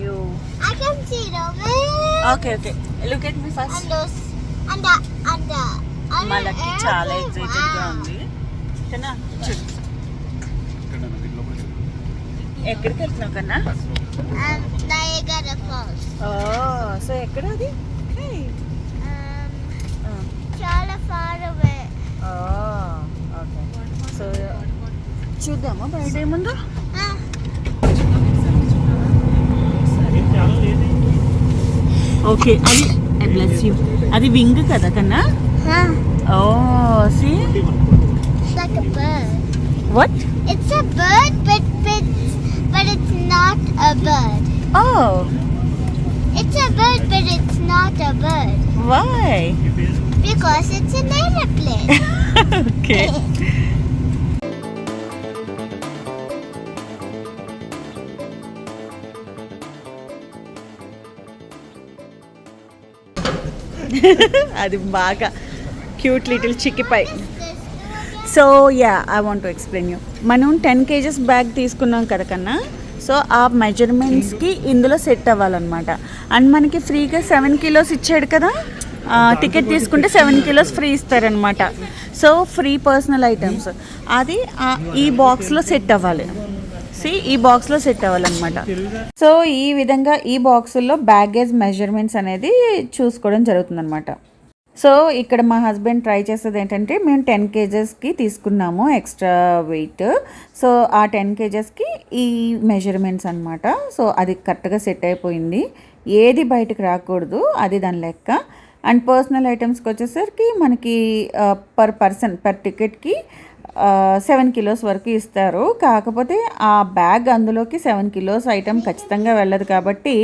you. I can see them. Okay. Look at me first. And those, and the other మా lucky చాలా airplane. Excited గా ఉంది. కన్నా చూడు. ఎక్కడికి వెళ్తున్నావు కన్నా? Niagara Falls. సో ఎక్కడ అది? చాలా far away. ఓకే. సో చూద్దామా బయట ఏముందో? ఓకే అది ఐ బ్లెస్ యూ. అది వింగ్ కదా కన్నా? See? It's like a bird. What? It's a bird, but it's not a bird. Oh, It's a bird, but it's not a bird. why? Because it's an airplane. Okay. అది బాగా cute little చిక్కి పై. So I want to explain you. మనం 10 kgs bag తీసుకున్నాం కదా కన్నా. So ఆ మెజర్మెంట్స్కి ఇందులో సెట్ అవ్వాలన్నమాట. అండ్ మనకి ఫ్రీగా 7 kilos ఇచ్చాడు కదా. టికెట్ తీసుకుంటే 7 kilos ఫ్రీ ఇస్తారనమాట. సో ఫ్రీ పర్సనల్ ఐటమ్స్ అది ఈ బాక్స్లో సెట్ అవ్వాలి. ఈ బాక్స్లో సెట్ అవ్వాలన్నమాట. సో ఈ విధంగా ఈ బాక్సుల్లో బ్యాగేజ్ మెజర్మెంట్స్ అనేది చూసుకోవడం జరుగుతుందన్నమాట. సో ఇక్కడ మా హస్బెండ్ ట్రై చేసేది ఏంటంటే మేము 10 kgsకి తీసుకున్నాము ఎక్స్ట్రా వెయిట్. సో ఆ 10 kgsకి ఈ మెజర్మెంట్స్ అనమాట. సో అది కరెక్ట్గా సెట్ అయిపోయింది. ఏది బయటకు రాకూడదు, అది దాని లెక్క. అండ్ పర్సనల్ ఐటమ్స్కి వచ్చేసరికి మనకి పర్ టికెట్కి 7 kilos వరకు ఇస్తారు. కాకపోతే ఆ బ్యాగ్ అందులోకి 7 kilos ఐటమ్ ఖచ్చితంగా వెళ్ళదు కాబట్టి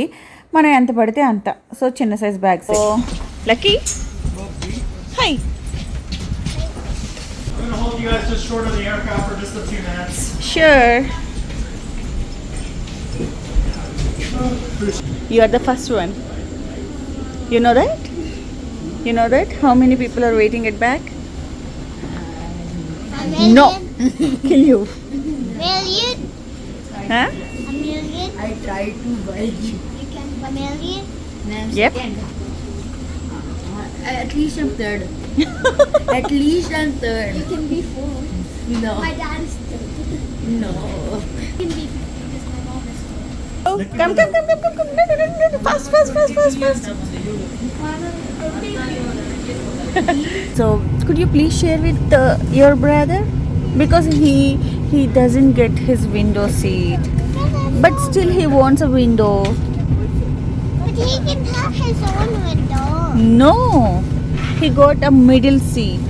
మనం ఎంత పడితే అంత. సో చిన్న size bags. Lucky hi. I'm going to hold you guys just short of the aircraft for just a few minutes. Sure. You are the first one. You know that? You know that? How many people are waiting at back? A million. No. Kill you. Million. Huh? A million. I try to buy you. A million. Yep. At least I'm third. At least I'm third. You can be four. No. My dad is third. No. You can be four because my mom is four. Oh, come. No. Fast. So, could you please share with your brother? Because he doesn't get his window seat. But still he wants a window. But he can have his own window. No. He got a middle seat.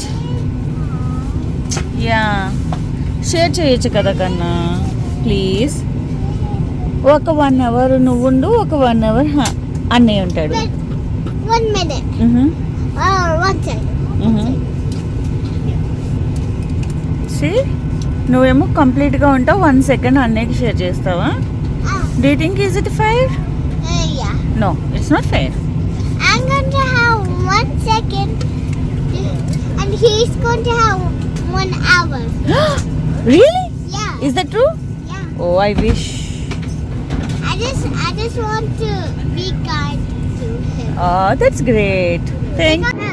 Yeah. Share చేయొచ్చు కదా కన్నా please. ఒక 1 hour నువ్వు ఉండు, ఒక 1 hour అన్నయ్య ఉంటాడు. But 1 minute. Or 1 second. నువ్వేమో కంప్లీట్గా ఉంటావు, 1 second అన్నయ్యకి షేర్ చేస్తావా? Do you think is it fair? Yeah. No, it's not fair. I'm going to have 1 second. And he's going to have 1 hour. Really? Yeah. Is that true? Yeah. Oh, I wish. I just want to be kind to him. Oh, that's great. Thank you.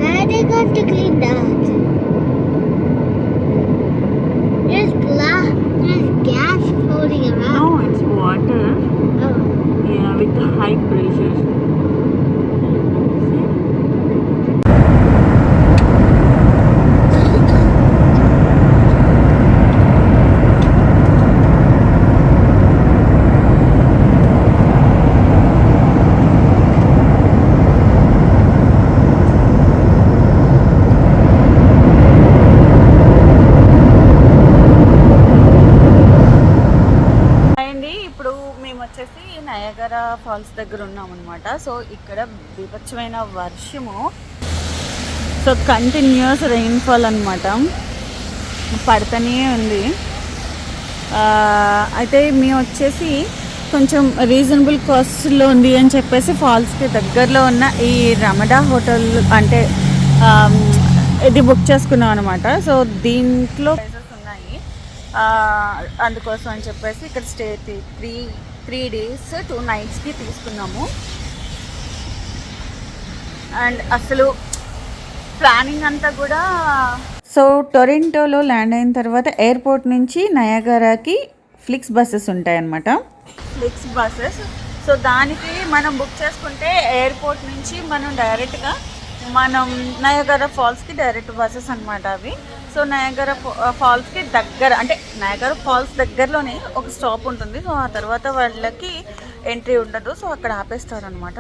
Now they're going to clean that. There's gas floating around. No, it's water. Oh. Yeah, with the high pressure. Niagara Falls దగ్గర ఉన్నామన్నమాట. So ఇక్కడ బీభత్సమైన వర్షము. So continuous rainfall అనమాట, పడుతూనే ఉంది. అయితే మేము వచ్చేసి కొంచెం రీజనబుల్ కాస్ట్లో ఉంది అని చెప్పేసి ఫాల్స్కి దగ్గరలో ఉన్న ఈ రమడా హోటల్ అంటే ఇది బుక్ చేసుకున్నాం అనమాట. సో దీంట్లో ప్రైసెస్ ఉన్నాయి. అందుకోసం అని చెప్పేసి ఇక్కడ స్టే 3 days 2 nights తీసుకున్నాము. అండ్ అసలు ప్లానింగ్ అంతా కూడా. సో టొరంటోలో ల్యాండ్ అయిన తర్వాత ఎయిర్పోర్ట్ నుంచి నయాగరాకి ఫ్లిక్స్ బస్సెస్ ఉంటాయన్నమాట. ఫ్లిక్స్ బస్సెస్. సో దానికి మనం బుక్ చేసుకుంటే ఎయిర్పోర్ట్ నుంచి మనం డైరెక్ట్గా మనం నయాగరా ఫాల్స్కి డైరెక్ట్ బస్సెస్ అనమాట అవి. సో నయాగరా ఫాల్స్కి దగ్గర, అంటే నయాగరా ఫాల్స్ దగ్గరలోనే ఒక స్టాప్ ఉంటుంది. సో ఆ తర్వాత వాళ్ళకి ఎంట్రీ ఉండదు. సో అక్కడ ఆపేస్తారనమాట.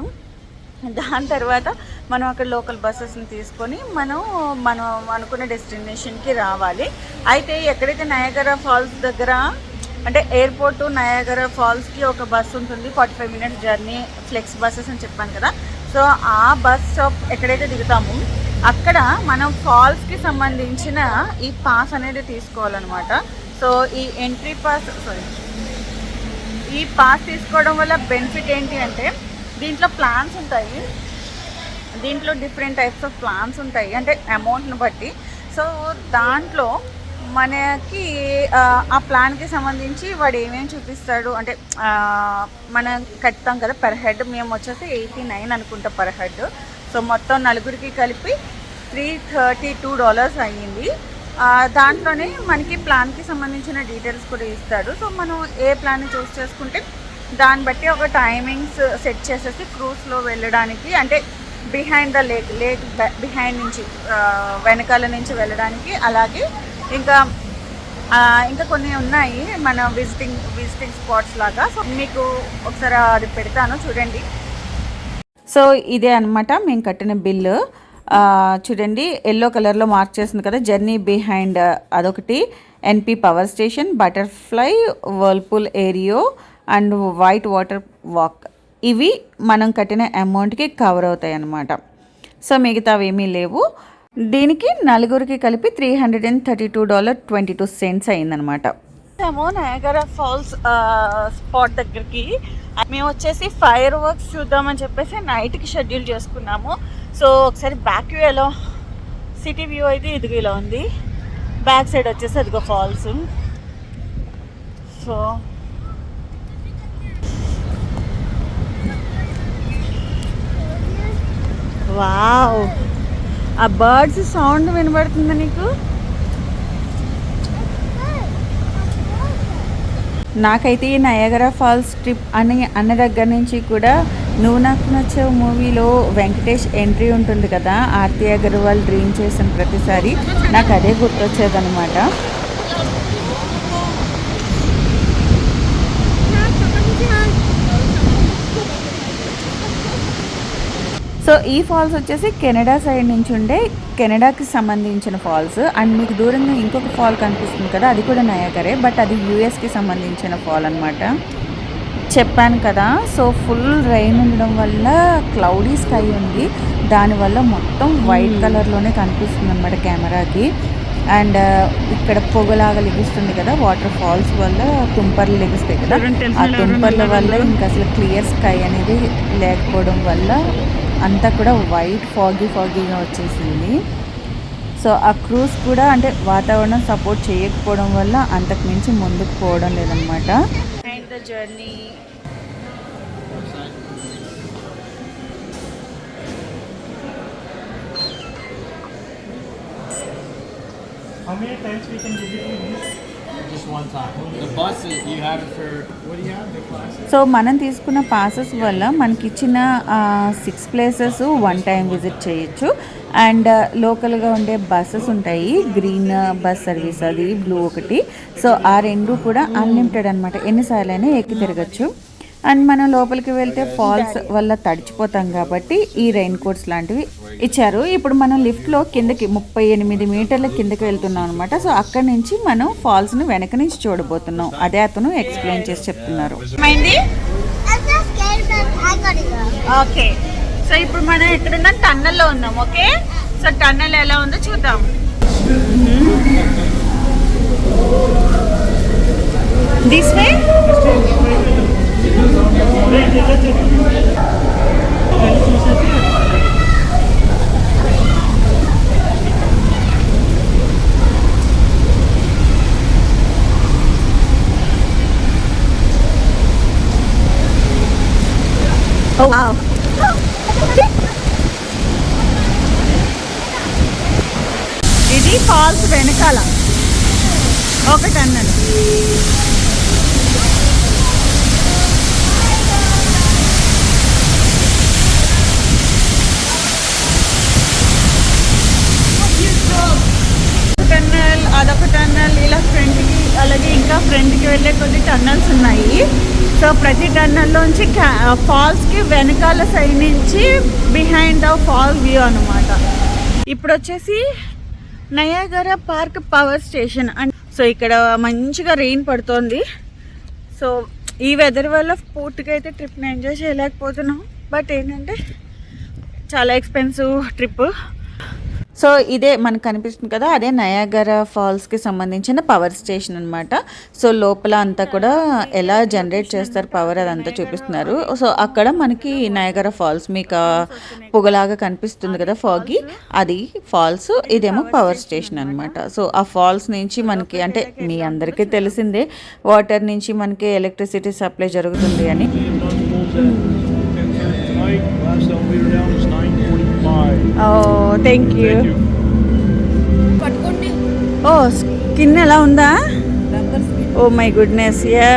దాని తర్వాత మనం అక్కడ లోకల్ బస్సెస్ని తీసుకొని మనం అనుకున్న డెస్టినేషన్కి రావాలి. అయితే ఎక్కడైతే నయాగరా ఫాల్స్ దగ్గర, అంటే ఎయిర్పోర్ట్ టు నయాగరా ఫాల్స్కి ఒక బస్సు ఉంటుంది, 45 minutes జర్నీ, ఫ్లెక్స్ బస్సెస్ అని చెప్పాను కదా. సో ఆ బస్ స్టాప్ ఎక్కడైతే దిగుతామో అక్కడ మనం ఫాల్స్కి సంబంధించిన ఈ పాస్ అనేది తీసుకోవాలన్నమాట. సో ఈ ఎంట్రీ పాస్, ఈ పాస్ తీసుకోవడం వల్ల బెనిఫిట్ ఏంటి అంటే దీంట్లో ప్లాన్స్ ఉంటాయి. దీంట్లో డిఫరెంట్ టైప్స్ ఆఫ్ ప్లాన్స్ ఉంటాయి, అంటే అమౌంట్ని బట్టి. సో దాంట్లో మనకి ఆ ప్లాన్కి సంబంధించి వాడు ఏమేమి చూపిస్తాడు అంటే మనం కడతాం కదా పర్ హెడ్. మేము వచ్చేసి 89 అనుకుంటా పర్ హెడ్. సో మొత్తం నలుగురికి కలిపి $332 అయ్యింది. దాంట్లోనే మనకి ప్లాన్కి సంబంధించిన డీటెయిల్స్ కూడా ఇస్తాడు. సో మనం ఏ ప్లాన్ చూస్ చేసుకుంటే దాన్ని బట్టి ఒక టైమింగ్స్ సెట్ చేసేసి క్రూజ్లో వెళ్ళడానికి, అంటే బిహైండ్ ద లేక్ బిహైండ్ నుంచి వెనకాల నుంచి వెళ్ళడానికి. అలాగే ఇంకా కొన్ని ఉన్నాయి మన విజిటింగ్ స్పాట్స్ లాగా. సో మీకు ఒకసారి అది పెడతాను చూడండి. సో ఇదే అనమాట మేము కట్టిన బిల్లు. చూడండి ఎల్లో కలర్లో మార్క్ చేస్తుంది కదా, జర్నీ బిహైండ్ అదొకటి, NP power station, butterfly, whirlpool aero and white water walk. ఇవి మనం కట్టిన అమౌంట్కి కవర్ అవుతాయి అన్నమాట. సో మిగతావి ఏమీ లేవు. దీనికి నలుగురికి కలిపి $332.22 అయిందనమాట. మేము నయాగరా ఫాల్స్ స్పాట్ దగ్గరికి మేము వచ్చేసి ఫైర్ వర్క్స్ చూద్దామని చెప్పేసి నైట్కి షెడ్యూల్ చేసుకున్నాము. సో ఒకసారి బ్యాక్ వ్యూ ఎలా, సిటీ వ్యూ అయితే ఇదిగో ఇలా ఉంది, బ్యాక్ సైడ్ వచ్చేసి అదిగో ఫాల్స్. సో వావ్, ఆ బర్డ్స్ సౌండ్ వినబడుతుందా నీకు? నాకైతే ఈ నయాగరా ఫాల్స్ ట్రిప్ అన్న దగ్గర నుంచి కూడా నువ్వు నాకు నచ్చే మూవీలో వెంకటేష్ ఎంట్రీ ఉంటుంది కదా, ఆర్తి అగర్వాల్ డ్రీమ్ చేసిన ప్రతిసారి నాకు అదే గుర్తొచ్చేదనమాట. సో ఈ ఫాల్స్ వచ్చేసి కెనడా సైడ్ నుంచి ఉండే, కెనడాకి సంబంధించిన ఫాల్స్. అండ్ మీకు దూరంగా ఇంకొక ఫాల్ కనిపిస్తుంది కదా, అది కూడా నయాగరే, బట్ అది యూఎస్కి సంబంధించిన ఫాల్ అనమాట. చెప్పాను కదా, సో ఫుల్ రెయిన్ ఉండడం వల్ల క్లౌడీ స్కై ఉంది, దానివల్ల మొత్తం వైట్ కలర్లోనే కనిపిస్తుంది అనమాట కెమెరాకి. అండ్ ఇక్కడ పొగలాగా లెగుస్తుంది కదా, వాటర్ ఫాల్స్ వల్ల తుంపర్లు లెగుస్తాయి కదా, ఆ తుంపర్ల వల్ల ఇంకా అసలు క్లియర్ స్కై అనేది లేకపోవడం వల్ల అంతా కూడా వైట్ ఫాగీగా వచ్చేసింది. సో ఆ క్రూజ్ కూడా అంటే వాతావరణం సపోర్ట్ చేయకపోవడం వల్ల అంతకు మించి ముందుకు పోవడం లేదనమాట. And the journey How many times we can visit this? Just one time. The bus, you have it for, what do you have? The classes? So మనం తీసుకున్న పాసెస్ వల్ల మనకి ఇచ్చిన 6 places 1 time విజిట్ చేయొచ్చు. అండ్ లోకల్గా ఉండే buses ఉంటాయి, green bus service, అది బ్లూ ఒకటి. సో ఆ రెండు కూడా అన్లిమిటెడ్ అనమాట, ఎన్నిసార్లు అయినా ఎక్కి తిరగచ్చు. అండ్ మనం లోపలికి వెళ్తే ఫాల్స్ వల్ల తడిచిపోతాం కాబట్టి ఈ రెయిన్ కోట్స్ లాంటివి ఇచ్చారు. ఇప్పుడు మనం లిఫ్ట్లో కిందకి 38 మీటర్ల కిందకి వెళ్తున్నాం అనమాట. సో అక్కడి నుంచి మనం ఫాల్స్ని వెనక నుంచి చూడబోతున్నాం. అదే అతను ఎక్స్ప్లెయిన్ చేసి చెప్తున్నారు. ఓకే, సో ఇప్పుడు మనం ఎక్కడున్నా టన్నెల్లో ఉన్నాం. ఓకే, సో టన్నెల్ ఎలా ఉందో చూద్దాం. దిస్ వే ఇది ఫాల్స్ వెనకాల ఒక టన్నెల్. టన్నెల్, అదొక టన్నెల్, ఇలా ఫ్రంట్కి, అలాగే ఇంకా ఫ్రంట్కి వెళ్ళే కొద్ది టన్నెల్స్ ఉన్నాయి. సో ప్రతి టన్నెల్లోంచి ఫాల్స్కి వెనకాల సైడ్ నుంచి బిహైండ్ ద ఫాల్ వ్యూ అనమాట. ఇప్పుడు వచ్చేసి Niagara park power station and so ఇక్కడ మంచిగా రెయిన్ పడుతోంది. సో ఈ వెదర్ వల్ల పూర్తిగా అయితే ట్రిప్ని ఎంజాయ్ చేయలేకపోతున్నాం. బట్ ఏంటంటే చాలా ఎక్స్పెన్సివ్ ట్రిప్. సో ఇదే మనకు కనిపిస్తుంది కదా, అదే నయాగరా ఫాల్స్కి సంబంధించిన పవర్ స్టేషన్ అనమాట. సో లోపల అంతా కూడా ఎలా జనరేట్ చేస్తారు పవర్ అదంతా చూపిస్తున్నారు. సో అక్కడ మనకి నయాగరా ఫాల్స్ మీకు పొగలాగా కనిపిస్తుంది కదా, ఫాగి, అది ఫాల్స్, ఇదేమో పవర్ స్టేషన్ అనమాట. సో ఆ ఫాల్స్ నుంచి మనకి అంటే మీ అందరికీ తెలిసిందే వాటర్ నుంచి మనకి ఎలక్ట్రిసిటీ సప్లై జరుగుతుంది అని. Thank you. ఓ స్కిన్ ఎలా ఉందా? Oh my goodness. Yeah,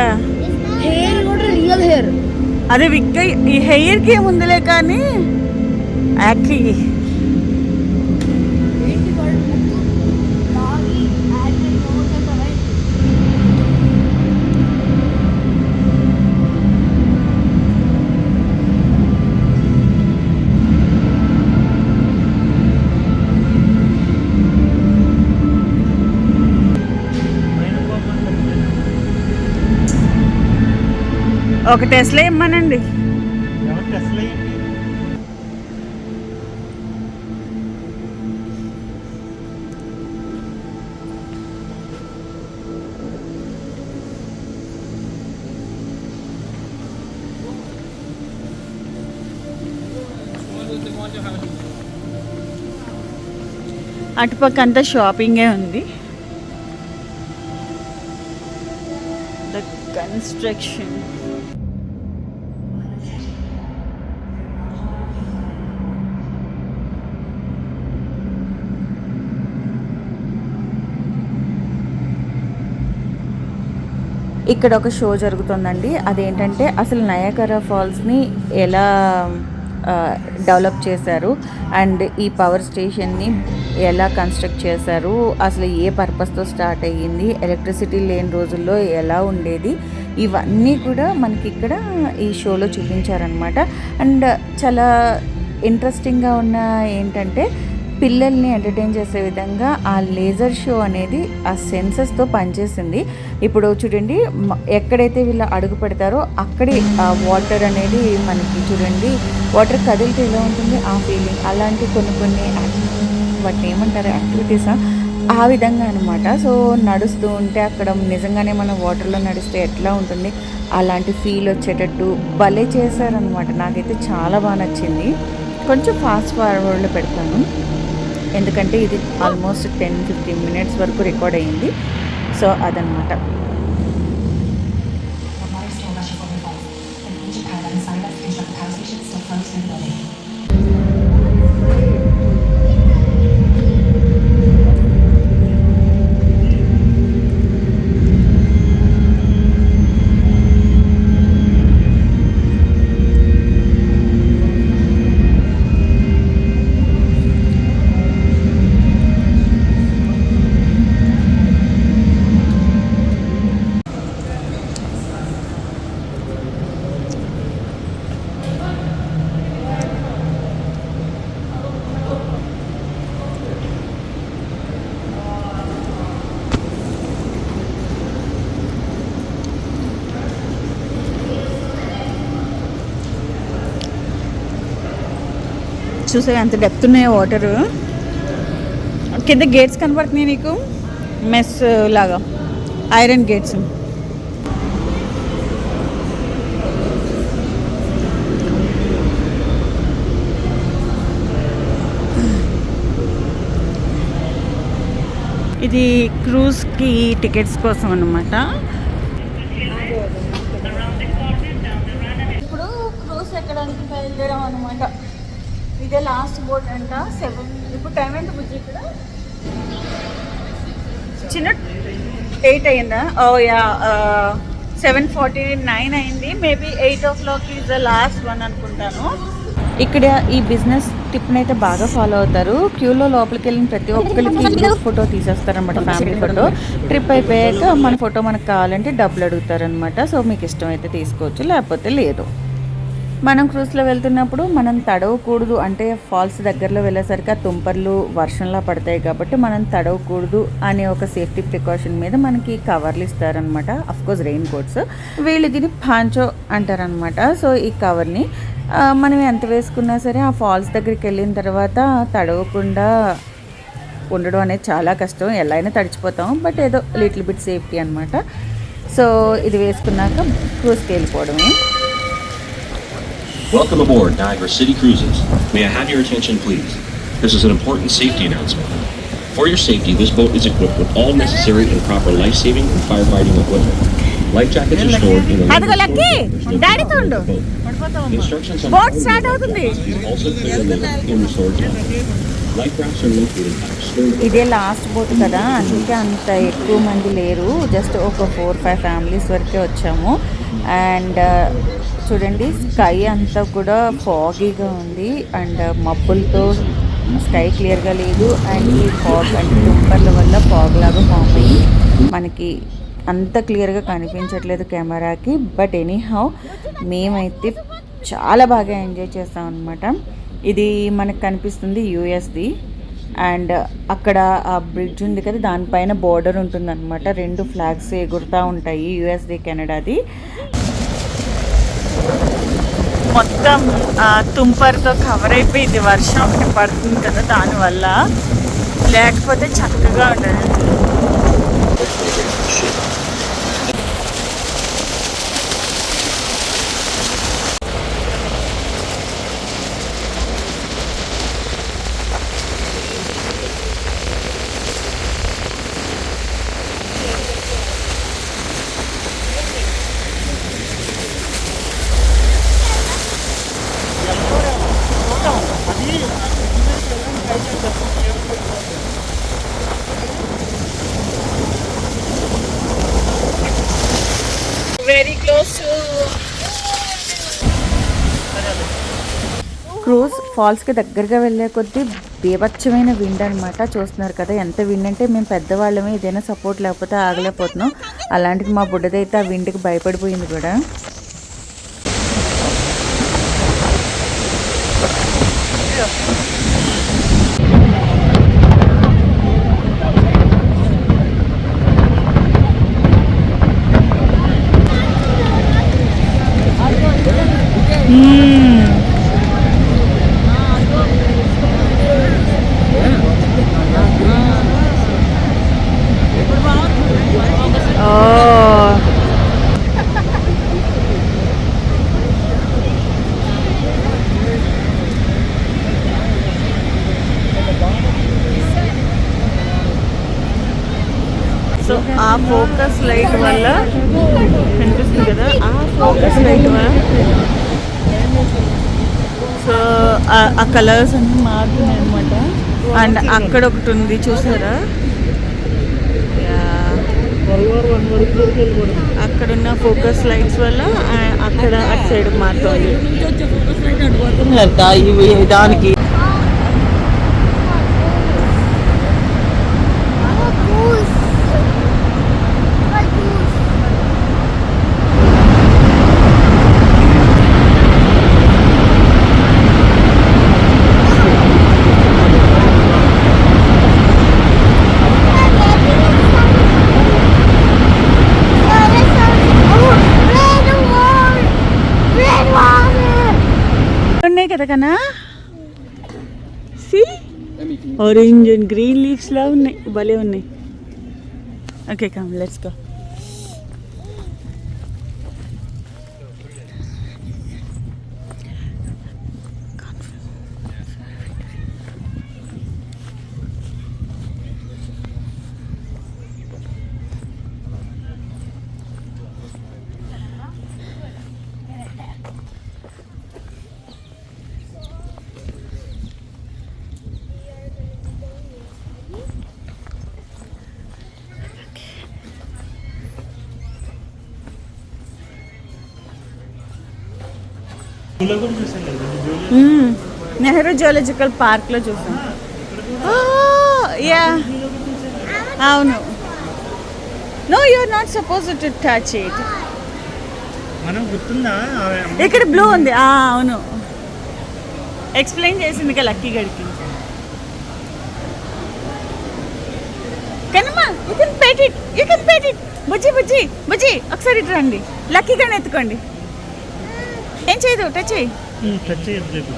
hair కూడా రియల్ హెయిర్. అదే విగ్ ఈ హెయిర్కి ఏముందిలే కానీ యాక్చువల్లీ ఒక టెస్లా ఇమ్మనండి. ఎవరు టెస్లా ఏంటి? అటుపక్క అంతా షాపింగే ఉంది. The construction. ఇక్కడ ఒక షో జరుగుతుందండి. అదేంటంటే అసలు నయాగరా ఫాల్స్ని ఎలా డెవలప్ చేశారు అండ్ ఈ పవర్ స్టేషన్ని ఎలా కన్స్ట్రక్ట్ చేశారు, అసలు ఏ పర్పస్తో స్టార్ట్ అయ్యింది, ఎలక్ట్రిసిటీ లేని రోజుల్లో ఎలా ఉండేది, ఇవన్నీ కూడా మనకి ఇక్కడ ఈ షోలో చూపించారనమాట. అండ్ చాలా ఇంట్రెస్టింగ్గా ఉన్న ఏంటంటే పిల్లల్ని ఎంటర్టైన్ చేసే విధంగా ఆ లేజర్ షో అనేది ఆ సెన్సెస్తో పనిచేసింది. ఇప్పుడు చూడండి, ఎక్కడైతే వీళ్ళు అడుగు పెడతారో అక్కడే ఆ వాటర్ అనేది మనకి చూడండి, వాటర్ కదిలితే ఎలా ఉంటుంది ఆ ఫీలింగ్, అలాంటి కొన్ని వాటిని ఏమంటారు యాక్టివిటీసా, ఆ విధంగా అనమాట. సో నడుస్తూ ఉంటే అక్కడ నిజంగానే మనం వాటర్లో నడిస్తే ఎట్లా ఉంటుంది అలాంటి ఫీల్ వచ్చేటట్టు భలే చేశారనమాట. నాకైతే చాలా బాగా నచ్చింది. కొంచెం ఫాస్ట్ ఫార్వర్డ్లో పెడతాను ఎందుకంటే ఇది ఆల్మోస్ట్ 10-15 మినిట్స్ వరకు రికార్డ్ అయ్యింది. సో అదనమాట. చూసే అంత డెప్త్ ఉన్నాయో వాటరు. కింద గేట్స్ కనపడుతున్నాయి నీకు, మెస్ లాగా ఐరన్ గేట్స్. ఇది క్రూజ్కి టికెట్స్ కోసం అన్నమాట. ఇప్పుడు క్రూజ్ ఎక్కడానికి బయలుదేరాం అనమాట. ఇదే లాస్ట్ బోట్ అంట. 7 ఇప్పుడు టైం ఎంత బుజ్జి ఇక్కడ? చిన్న 8 అయిందా? ఓ యా 7:49 అయింది. Maybe 8 is the last one అనుకుంటాను. ఇక్కడ ఈ బిజినెస్ టిప్ని అయితే బాగా ఫాలో అవుతారు. క్యూలో లోపలికి వెళ్ళిన ప్రతి ఒక్కరికి గ్రూప్ ఫోటో తీసేస్తారనమాట, ఫ్యామిలీ ఫోటో. ట్రిప్ అయిపోయాక మన ఫోటో మనకు కావాలంటే డబ్బులు అడుగుతారనమాట. సో మీకు ఇష్టం అయితే తీసుకోవచ్చు, లేకపోతే లేదు. మనం క్రూజ్లో వెళ్తున్నప్పుడు మనం తడవకూడదు, అంటే ఫాల్స్ దగ్గరలో వెళ్ళేసరికి ఆ తుంపర్లు వర్షంలా పడతాయి కాబట్టి మనం తడవకూడదు అనే ఒక సేఫ్టీ ప్రికాషన్ మీద మనకి కవర్లు ఇస్తారనమాట. Of course rain coats. వీళ్ళు దీన్ని పాంచో అంటారనమాట. సో ఈ కవర్ని మనం ఎంత వేసుకున్నా సరే ఆ ఫాల్స్ దగ్గరికి వెళ్ళిన తర్వాత తడవకుండా ఉండడం అనేది చాలా కష్టం. ఎలా అయినా తడిచిపోతాం, బట్ ఏదో లిటిల్ బిట్ సేఫ్టీ అనమాట. సో ఇది వేసుకున్నాక క్రూజ్కి వెళ్ళిపోవడమే. Welcome aboard Niagara City Cruises. May I have your attention, please? This is an important safety announcement. For your safety, this boat is equipped with all necessary and proper life-saving and firefighting equipment. Life jackets are stored in the అదిగో lucky daddy తోండు instructions on boat start అవుతుంది. is also clearly in the storage locker. Life rafts are located at storage. ఇదే last boat కదా, అందుకే అంత ఎక్కువ మంది లేరు. జస్ట్ ఒక 4-5 ఫ్యామిలీస్ వరకే వచ్చాము. అండ్ చూడండి, స్కై అంతా కూడా ఫాగీగా ఉంది అండ్ మబ్బులతో స్కై క్లియర్గా లేదు. అండ్ ఈ ఫాగ్ అంటే తుంపర్ల వల్ల ఫాగ్ లాగా ఫామ్ అయ్యి మనకి అంత క్లియర్గా కనిపించట్లేదు కెమెరాకి. బట్ ఎనీహౌ మేమైతే చాలా బాగా ఎంజాయ్ చేస్తాం అనమాట. ఇది మనకు కనిపిస్తుంది యూఎస్ది. అండ్ అక్కడ ఆ బ్రిడ్జ్ ఉంది కదా, దానిపైన బోర్డర్ ఉంటుంది అనమాట. 2 ఫ్లాగ్స్ ఎగురుతూ ఉంటాయి, యూఎస్ది కెనడాది. మొత్తం తుంపర్తో కవర్ అయిపోయింది, వర్షం ఒకటి పడుతుంది కదా దానివల్ల. లేకపోతే చక్కగా ఉండదు. Very close to క్రూజ్ ఫాల్స్కి దగ్గరగా వెళ్ళే కొద్దీ బీభత్సమైన విండ్ అనమాట. చూస్తున్నారు కదా ఎంత విండ్ అంటే, మేము పెద్దవాళ్ళమే ఏదైనా సపోర్ట్ లేకపోతే ఆగలేకపోతున్నాం. అలాంటిది మా బుడ్డదైతే ఆ విండ్కి భయపడిపోయింది కూడా. సో ఆ ఫోకస్ లైట్ వల్ల కనిపిస్తుంది కదా, ఆ ఫోకస్ లైట్ వల్ల సో ఆ కలర్స్ అన్నీ మారుతున్నాయి అనమాట. అండ్ అక్కడ ఒకటి ఉంది చూసారా, అక్కడున్న ఫోకస్ లైట్స్ వల్ల అక్కడ అటు సైడ్ మారుతుంది దానికి. ఉన్నాయి కదా కన్నా, see orange and green leaves లా ఉన్నాయి, భలే ఉన్నాయి. Okay come let's go. జూలో కూడా చూసాను కదా జూలో నెహ్రూ జువాలజికల్ పార్క్లో చూసాం. యా అవును. No you are not suppose to touch it. మనం గుర్తుందా ఇక్కడ బ్లూ ఉంది. అవును, ఎక్స్ప్లెయిన్ చేసింది కదా లక్కీ గడికి. కనమ్మా you can pet it, you can pet it. బుజ్జి బుజ్జి బుజ్జి ఒకసారి ఇటు రండి, లక్కీ గడిని ఎత్తుకోండి. ఏం చేయదు, టచ్ చేయి. టచ్ చేయదు.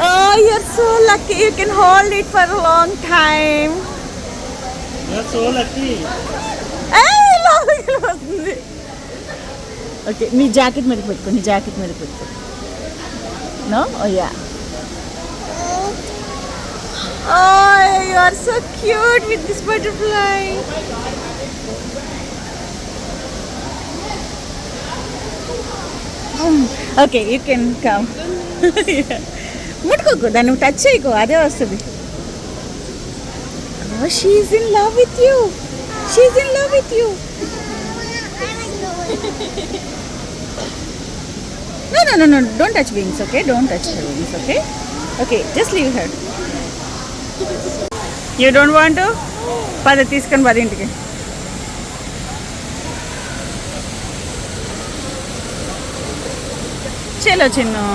Oh, you're so lucky. You can hold it for a long time. You're so lucky. Okay, నీ జాకెట్ మీద పెట్టుకో, నీ జాకెట్ మీద పెట్టుకో. No, oh yeah. Oh, you are so cute with this butterfly. Okay, you can come. ముట్టుకోకు, దాన్ని touch చేయకు, అదే వస్తుంది. She's in love with you, she's in love with you. No, no, no, no, don't touch wings, okay? Don't touch her wings, okay? Okay, just leave her. You don't want to? పద తీసుకొని పద ఇంటికి. చలో చిన్ను.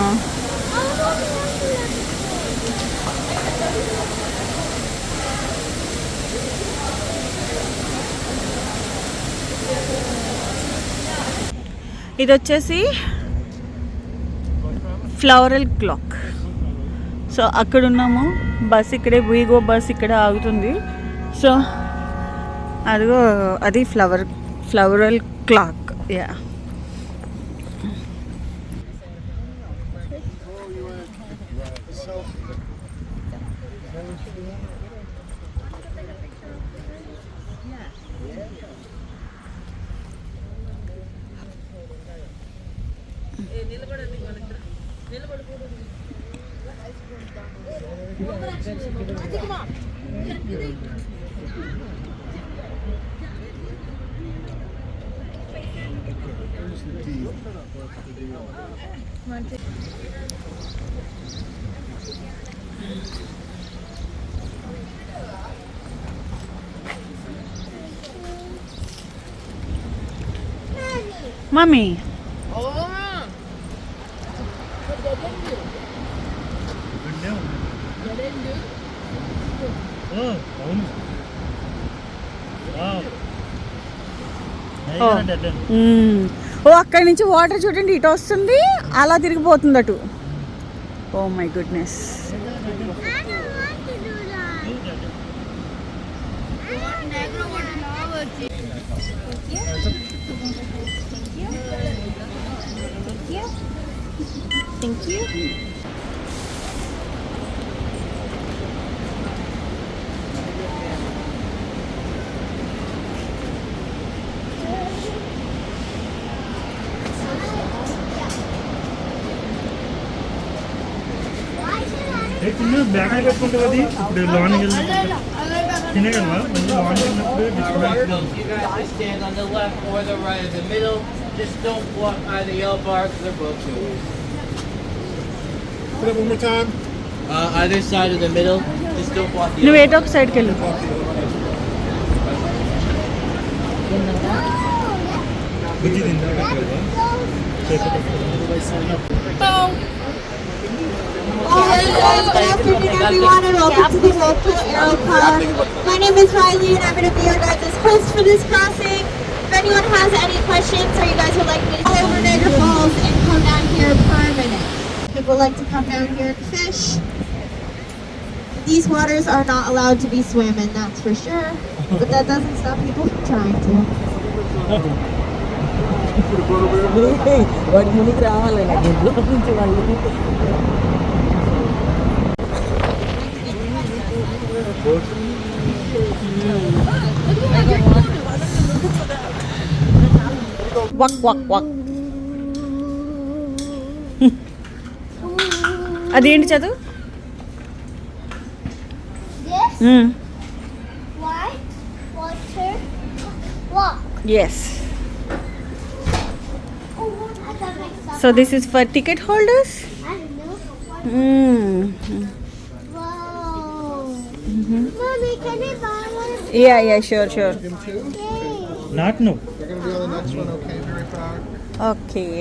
ఇది వచ్చేసి floral clock. So అక్కడ ఉన్నాము, bus ఇక్కడే, వీగో బస్ ఇక్కడ ఆగుతుంది. సో అదిగో అది ఫ్లవరల్ క్లాక్. Yeah, mummy. అవును. ఓ అక్కడి నుంచి వాటర్ చూడండి, ఇటు వస్తుంది, అలా తిరిగిపోతుంది అటు. Oh my goodness. Thank you. Bag పెట్టుకుంటావు, అది ఇప్పుడు లోనికి వెళ్ళినప్పుడు తినగలవా? మళ్ళీ లోనికి వెళ్ళినప్పుడు disturbance. You guys stand on the left or the right of the middle. Just don't walk by the yellow bars, they're both yours. Put it one more time. Either side of the middle, just don't walk the నువ్వు yellow ఏటో ఒక సైడ్కి వెళ్ళు. బుజ్జి తిందా Good afternoon, everyone, and welcome to the local Aero Car. My name is Riley, and I'm going to be your guys' host for this crossing. If anyone has any questions or you guys would like me to go over Niagara Falls and come down here permanent. People like to come down here and fish. These waters are not allowed to be swam in, that's for sure. But that doesn't stop people from trying to. వాడి మునికి రావాలి నుంచి వాళ్ళు. Walk, walk, walk. అదేంటి చదువు? This white water walk. Yes. I got my So this is for ticket holders? I don't know. Wow. Mommy, can I buy one? Yeah, sure. Okay. Not no. We're gonna be on the next one, okay? Very proud. Okay.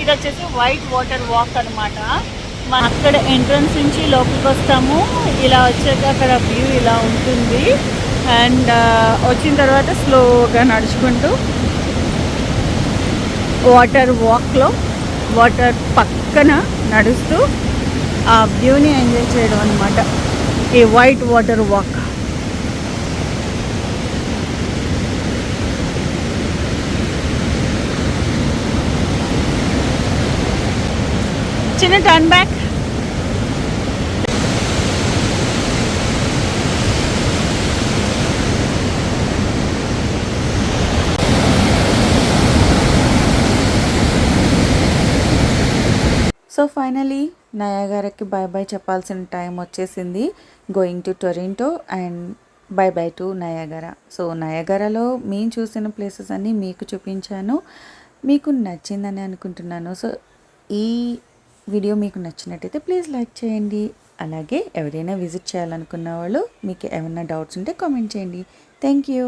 ఇది వచ్చేసి white water walk అనమాట. అక్కడ entrance నుంచి లోపలికి వస్తాము. ఇలా వచ్చాక అక్కడ వ్యూ ఇలా ఉంటుంది. అండ్ వచ్చిన తర్వాత స్లోగా నడుచుకుంటూ వాటర్ వాక్లో వాటర్ పక్కన నడుస్తూ ఆ వ్యూని ఎంజాయ్ చేయడం అనమాట ఈ వైట్ వాటర్ వాక్. చిన్న టర్న్ బ్యాక్. సో ఫైనలీ నయాగరాకి బాయ్ బాయ్ చెప్పాల్సిన టైం వచ్చేసింది. Going to Toronto and bye to Niagara. So నయాగరాలో మేము చూసిన ప్లేసెస్ అన్నీ మీకు చూపించాను. మీకు నచ్చిందని అనుకుంటున్నాను. సో ఈ వీడియో మీకు నచ్చినట్టయితే ప్లీజ్ లైక్ చేయండి. అలాగే ఎవరైనా విజిట్ చేయాలనుకున్న వాళ్ళు మీకు ఏమైనా డౌట్స్ ఉంటే కామెంట్ చేయండి. Thank you.